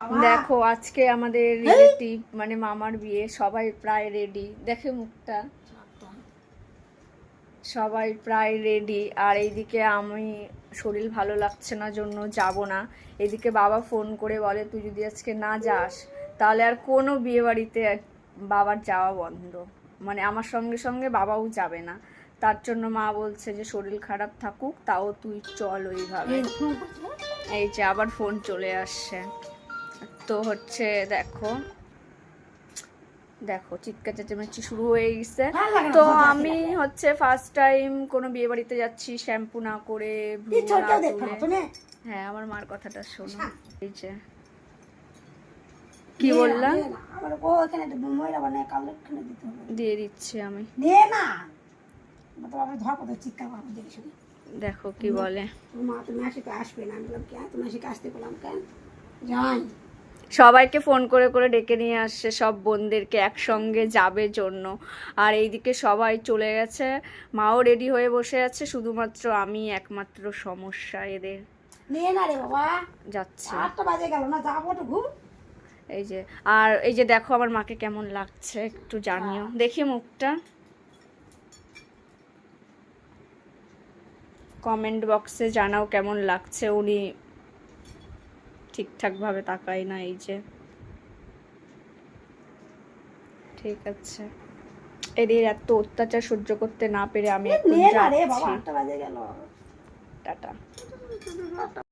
দেখো আজকে আমাদের রিলেটিভ মানে মামার বিয়ে, সবাই প্রায় রেডি। দেখে মুখটা, সবাই প্রায় রেডি। আর এইদিকে আমি শরীর ভালো লাগছে না জন্য যাব না। এদিকে বাবা ফোন করে বলে তুই যদি আজকে না যাস তাহলে আর কোনো বিয়ে বাড়িতে বাবার যাওয়া বন্ধ, মানে আমার সঙ্গে সঙ্গে বাবাও যাবে না। তার জন্য মা বলছে যে শরীর খারাপ থাকুক তাও তুই চল ওইভাবে। এই যে আবার ফোন চলে আসছে। তো হচ্ছে দেখো দেখো চিৎকার চেঁচামেচি শুরু হয়ে গেছে। তো আমি হচ্ছে ফার্স্ট টাইম কোনো বিয়ে বাড়িতে যাচ্ছি শ্যাম্পু না করে, হ্যাঁ আমার মার কথাটা শোনো। এই যে কি বললাম, দিয়ে দিচ্ছি আমি। দেখো কি বলে, সবাইকে ফোন করে করে ডেকে নিয়ে আসছে, সব বোনদেরকে একসঙ্গে যাবে জন্য। আর এইদিকে সবাই চলে গেছে, মাও রেডি হয়ে বসে আছে, শুধুমাত্র আমি একমাত্র সমস্যা এদের। যাচ্ছে এই যে। আর এই যে দেখো আমার মাকে কেমন লাগছে একটু জানিও, দেখি মুখটা কমেন্ট বক্সে জানাও কেমন লাগছে। উনি ঠিকঠাক ভাবে তাকাই না, এই যে। ঠিক আছে, এদের এত অত্যাচার সহ্য করতে না পেরে আমি এখন যাচ্ছি। টাটা।